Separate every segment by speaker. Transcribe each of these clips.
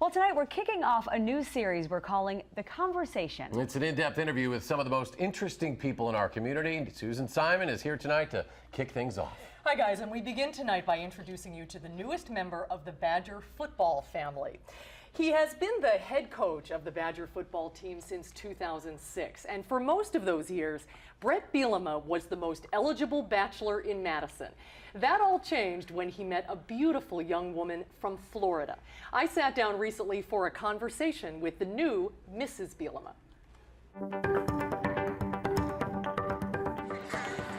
Speaker 1: Well, tonight we're kicking off a new series we're calling The Conversation.
Speaker 2: It's an in-depth interview with some of the most interesting people in our community. Susan Siman is here tonight to kick things off.
Speaker 3: Hi guys, and we begin tonight by introducing you to the newest member of the Badger football family. He has been the head coach of the Badger football team since 2006, and for most of those years, Bret Bielema was the most eligible bachelor in Madison. That all changed when he met a beautiful young woman from Florida. I sat down recently for a conversation with the new Mrs. Bielema.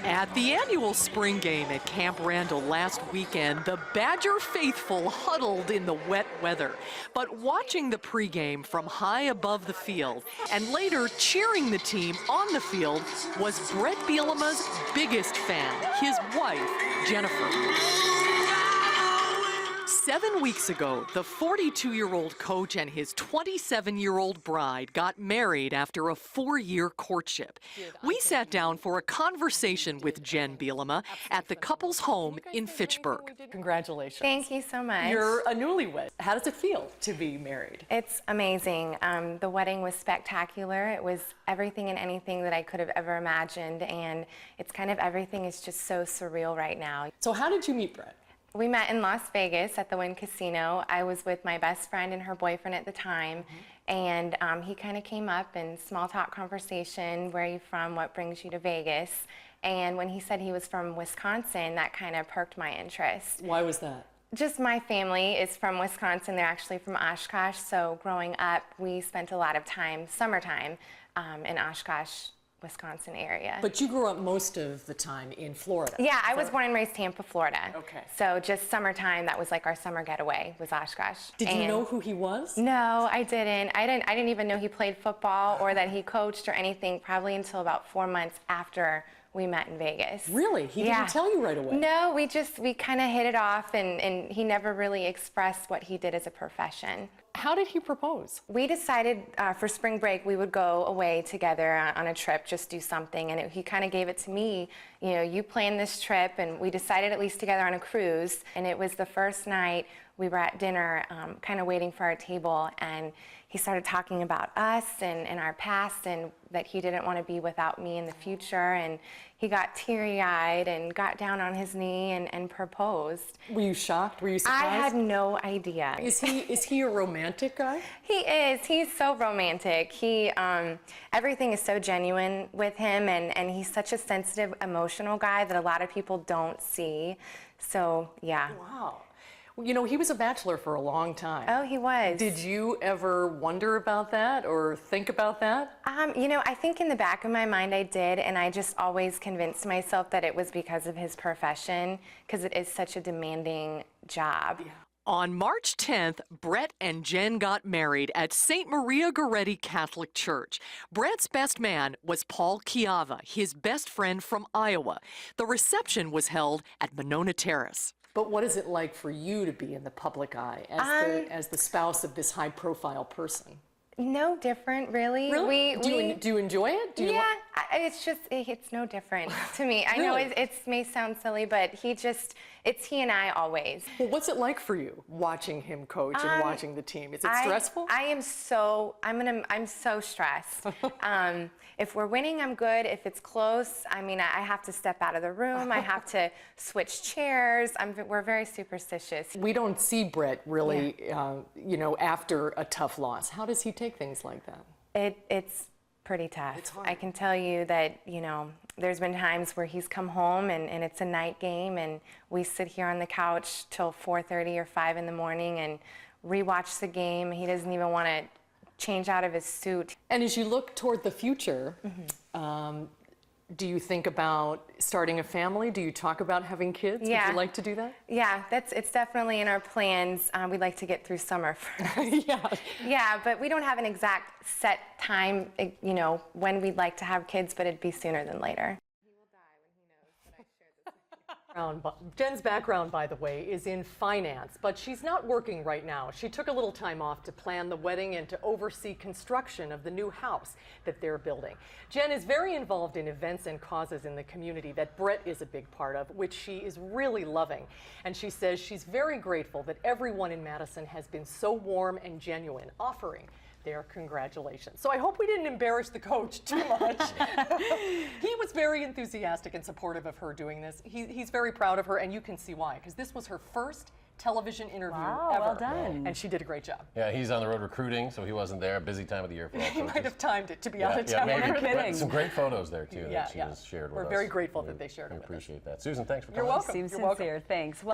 Speaker 3: At the annual spring game at Camp Randall last weekend, the Badger faithful huddled in the wet weather. But watching the pregame from high above the field and later cheering the team on the field was Bret Bielema's biggest fan, his wife, Jennifer. 7 weeks ago, the 42-year-old coach and his 27-year-old bride got married after a 4-year courtship. We sat down for a conversation with Jen Bielema at the couple's home in Fitchburg. Congratulations.
Speaker 4: Thank you so much.
Speaker 3: You're a newlywed. How does it feel to be married?
Speaker 4: It's amazing. The wedding was spectacular. It was everything and anything that I could have ever imagined, and it's kind of everything is just so surreal right now.
Speaker 3: So how did you meet Bret?
Speaker 4: We met in Las Vegas at the Wynn Casino. I was with my best friend and her boyfriend at the time, and he kind of came up in small talk conversation, where are you from, what brings you to Vegas? And when he said he was from Wisconsin, that kind of perked my interest.
Speaker 3: Why was that?
Speaker 4: Just my family is from Wisconsin. They're actually from Oshkosh, so growing up, we spent a lot of time, summertime, in Oshkosh, Wisconsin area.
Speaker 3: But you grew up most of the time in Florida.
Speaker 4: Yeah, I was born and raised Tampa, Florida.
Speaker 3: Okay.
Speaker 4: So just summertime, that was like our summer getaway, was Oshkosh.
Speaker 3: Did you know who he was?
Speaker 4: No, I didn't. I didn't even know he played football or that he coached or anything, probably until about 4 months after we met in Vegas.
Speaker 3: Really? He didn't tell you right away?
Speaker 4: No, we kind of hit it off, and he never really expressed what he did as a profession.
Speaker 3: How did he propose?
Speaker 4: We decided for spring break we would go away together on a trip, just do something, and he kind of gave it to me. You know, you plan this trip, and we decided at least together on a cruise, and it was the first night we were at dinner, kind of waiting for our table, and he started talking about us and our past, and that he didn't want to be without me in the future, and he got teary-eyed and got down on his knee and proposed.
Speaker 3: Were you shocked? Were you surprised?
Speaker 4: I had no idea.
Speaker 3: Is he a romantic guy?
Speaker 4: He is. He's so romantic. Everything is so genuine with him, and he's such a sensitive, emotional guy that a lot of people don't see. So, yeah.
Speaker 3: Wow. You know, he was a bachelor for a long time.
Speaker 4: Oh, he was.
Speaker 3: Did you ever wonder about that or think about that?
Speaker 4: You know, I think in the back of my mind I did, and I just always convinced myself that it was because of his profession, because it is such a demanding job.
Speaker 3: Yeah. On March 10th, Bret and Jen got married at St. Maria Goretti Catholic Church. Bret's best man was Paul Chiava, his best friend from Iowa. The reception was held at Monona Terrace. But what is it like for you to be in the public eye as the spouse of this high-profile person?
Speaker 4: No different, really.
Speaker 3: Really? Do you enjoy it?
Speaker 4: It's no different to me. I know it may sound silly, but it's he and I always.
Speaker 3: Well, what's it like for you watching him coach and watching the team? Is it stressful?
Speaker 4: I'm so stressed. If we're winning, I'm good. If it's close, I mean, I have to step out of the room. I have to switch chairs. We're very superstitious.
Speaker 3: We don't see Bret really, you know, after a tough loss. How does he take things like that?
Speaker 4: It's pretty tough.
Speaker 3: It's hard.
Speaker 4: I can tell you that, you know, there's been times where he's come home and it's a night game, and we sit here on the couch till 4:30 or 5 in the morning and rewatch the game. He doesn't even want to change out of his suit. And
Speaker 3: as you look toward the future, do you think about starting a family? Do you talk about having kids?
Speaker 4: Yeah.
Speaker 3: Would you like to do that?
Speaker 4: Yeah, it's definitely in our plans. We'd like to get through summer first. Yeah, but we don't have an exact set time, you know, when we'd like to have kids, but it'd be sooner than later. He will die when he knows that I shared this with you.
Speaker 3: Jen's background, by the way, is in finance, but she's not working right now. She took a little time off to plan the wedding and to oversee construction of the new house that they're building. Jen is very involved in events and causes in the community that Bret is a big part of, which she is really loving. And she says she's very grateful that everyone in Madison has been so warm and genuine, offering their congratulations. So I hope we didn't embarrass the coach too much. He was very enthusiastic and supportive of her doing this. He's very proud of her, and you can see why, because this was her first television interview ever.
Speaker 1: Well done.
Speaker 3: And she did a great job.
Speaker 2: Yeah, he's on the road recruiting, so he wasn't there. Busy time of the year for all
Speaker 3: He
Speaker 2: coaches.
Speaker 3: might have timed it to be out of town.
Speaker 2: maybe.
Speaker 1: No kidding.
Speaker 2: Some great photos there, too,
Speaker 3: Yeah,
Speaker 2: that she
Speaker 3: yeah.
Speaker 2: has shared with
Speaker 3: We're
Speaker 2: us.
Speaker 3: very grateful that
Speaker 2: We
Speaker 3: they shared it with us.
Speaker 2: appreciate that. Susan, thanks for
Speaker 3: You're
Speaker 2: coming.
Speaker 3: welcome.
Speaker 1: Seems
Speaker 3: You're welcome.
Speaker 1: sincere. Thanks.